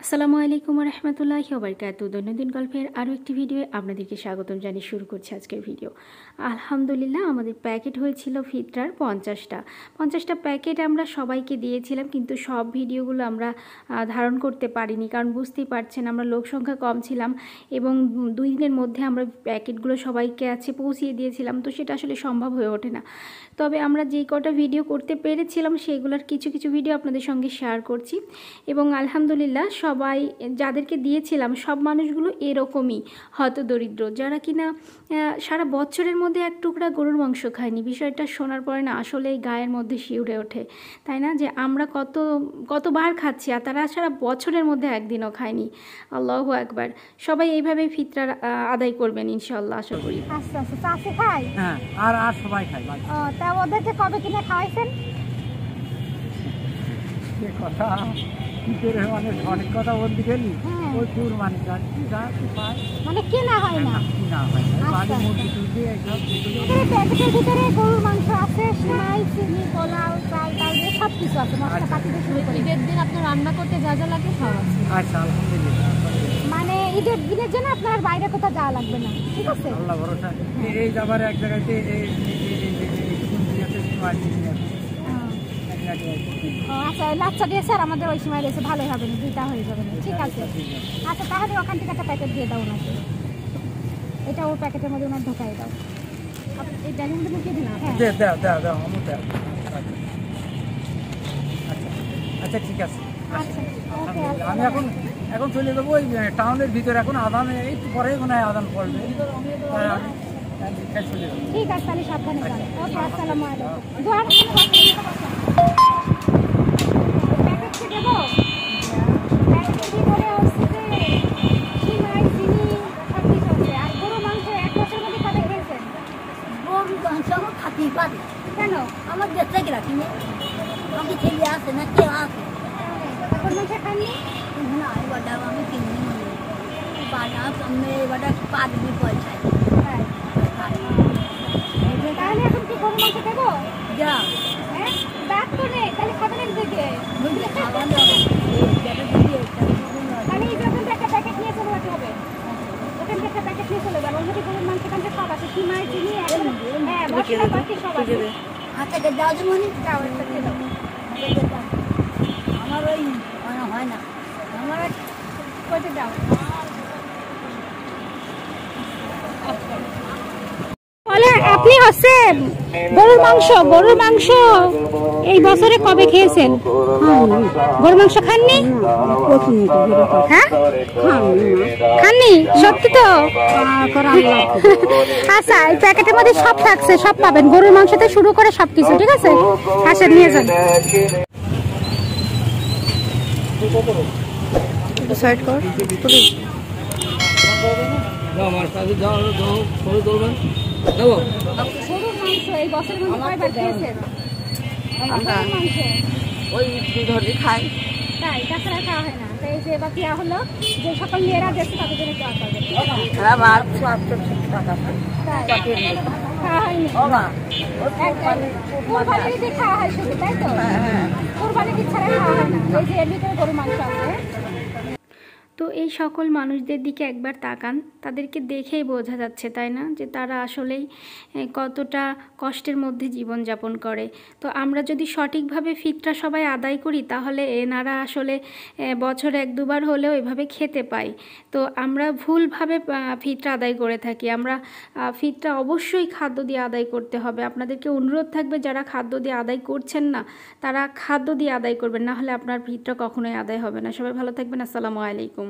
আসসালামু আলাইকুম রহমতুল্লাহি ওয়া বারাকাতুহু। দৈনন্দিন গল্পের আরও একটি ভিডিওয়ে আপনাদেরকে স্বাগতম জানিয়ে শুরু করছি আজকের ভিডিও। আলহামদুলিল্লাহ, আমাদের প্যাকেট হয়েছিল ফিতরার 50টা প্যাকেট আমরা সবাইকে দিয়েছিলাম, কিন্তু সব ভিডিওগুলো আমরা ধারণ করতে পারিনি, কারণ বুঝতেই পারছেন আমরা লোক সংখ্যা কম ছিলাম এবং 2 দিনের মধ্যে আমরা প্যাকেটগুলো সবাইকে পৌঁছিয়ে দিয়েছিলাম, তো সেটা আসলে সম্ভব হয়ে ওঠে না। তবে আমরা যেই কটা ভিডিও করতে পেরেছিলাম সেগুলোর কিছু কিছু ভিডিও আপনাদের সঙ্গে শেয়ার করছি। এবং আলহামদুলিল্লাহ, সবাই যাদেরকে দিয়েছিলাম সব মানুষগুলো এরকমই হতদরিদ্র, যারা কিনা সারা বছরের মধ্যে এক টুকরা গরুর মাংস খায়নি। বিষয়টা শোনার পরে না আসলেই গায়ের মধ্যে শিউরে ওঠে, তাই না? যে আমরা কতবার খাচ্ছি আর তারা সারা বছরের মধ্যে একদিনও খায়নি। আল্লাহু আকবার। সবাই এইভাবে ফিতরার আদায় করবেন ইনশাআল্লাহ, আশা করি। আচ্ছা আচ্ছা, চাচি খাই? হ্যাঁ, আর সবাই খায়। তা ওদেরকে কবে কিনে খাওয়াইছেন? কথা কি করে মানে সঠিক কথা বলতে গেলি ওই কুরবানি মানে কেনা হয় না, কিনা হয় বাড়ি মুরগি টুরগি এইসব প্যাকেটের ভিতরে গরুর মাংস আছে, সেমাই, চিনি, পোলাও, চাল ডাল সব কিছু আছে, মশলাপাতি দিয়ে শুরু করে। ঈদের দিন আপনার রান্না করতে যা যা লাগে সব আছে। আচ্ছা, আলহামদুলিল্লাহ। মানে ঈদের দিনের জন্য আপনার বাইরে কোথাও যাওয়া লাগবে না, ঠিক আছে? আল্লাহ ভরসা। এই যাবার এক জায়গাতে আচ্ছা, লাচ্চা দিয়েছে আর আমাদের ওই সময় রয়েছে, ভালোই হবে না, দুইটা হয়ে যাবে না, ঠিক আছে? আচ্ছা, তাহলে ওখান থেকে একটা প্যাকেট দিয়ে দাও ওনাকে, এটা ওর প্যাকেটের মধ্যে ওনার ঢোকাই দাও। এই ব্যাগের মধ্যে ঢুকিয়ে দিলাম। হ্যাঁ, আচ্ছা ঠিক আছে। আচ্ছা ওকে। আমি এখন চলে যাবো ওই টাউনের ভিতরে, এখন আদান একটু পরে ওখানে আদান পড়বে, ঠিক আছে, তাহলে সাবধানে যান। ওকে, আসসালামু আলাইকুম। প্যাকেটকে দেবো, প্যাকেটের ভিতরে হচ্ছে সিমাই, চিনি সব কিছু আছে। আর গরু মাংস 1 বছরের মধ্যে কবে খেয়েছেন? গরু মাংস আমার খাতেই পারে। কেন? আমার বেঁচে গেলা কিনে আমাকে ছেলে আছে না কেউ আছে গরু মাংস খাননি? না, এবারটা আমি কিনি বানা সামনে এবারটা পাঁচবি পয়সায়। তাহলে এখন কি গরু মাংস দেবো? যা হ্যাঁ, দাঁত তো নেই, তাহলে খাবেন এক থেকে। খাওয়ানো তাহলে এই যখন একটা প্যাকেট নিয়ে চলে যেতে হবে, ওখান থেকে একটা প্যাকেট নিয়ে চলে যাবো। ওখানে গরুর মাংস খান সব আছে, সিমাই, চিনি, হ্যাঁ মশলাপাতি সব আছে। হাতে যাও যে মনে যাও, একটা খেয়ে দাও। আমার ওই হয় না আমার কইতে দাও। বলে আপনি হচ্ছে গরুর মাংস এই বছরে কবে খেয়েছেন? গরুর মাংস খাননি? হ্যাঁ, খাননি? সত্যি তো? আচ্ছা, এই প্যাকেটের মধ্যে সব থাকছে, সব পাবেন, গরুর মাংস থেকে শুরু করে সবকিছু, ঠিক আছে? আচ্ছা, নিয়ে যান। সাইড কর। আমার কাছে যাও ফলো করবেন। গরুর মাংস এই বছরের মধ্যে কয়বার খেয়েছেন? মাংস ওই ধরে খাই। তাই, তাছাড়া খাওয়া হয় না। তাই যে এবার দেওয়া হলো, যে সকল মেয়েরা দেখছে তাদের জন্য দেওয়া করবে। খাওয়া হয়নি, কোরবানির ঈদে খাওয়া হয় শুধু, তাই তো? কোরবানির ঈদ ছাড়া খাওয়া হয় না। এই যে এমনিতে গরু মাংস আছে। তো এই সকল মানুষদের দিকে একবার তাকান, তাদেরকে দেখেই বোঝা যাচ্ছে, তাই না, যে তারা আসলেই কতটা কষ্টের মধ্যে জীবনযাপন করে। তো আমরা যদি সঠিকভাবে ফিতরা সবাই আদায় করি তাহলে এনারা আসলে বছরে 1-2 বার হলেও এভাবে খেতে পাই। তো আমরা ভুলভাবে ফিতরা আদায় করে থাকি। আমরা ফিতরা অবশ্যই খাদ্য দিয়ে আদায় করতে হবে। আপনাদেরকে অনুরোধ থাকবে, যারা খাদ্য দিয়ে আদায় করছেন না তারা খাদ্য দিয়ে আদায় করবেন, না হলে আপনার ফিতরা কখনোই আদায় হবে না। সবাই ভালো থাকবেন। আসসালামু আলাইকুম।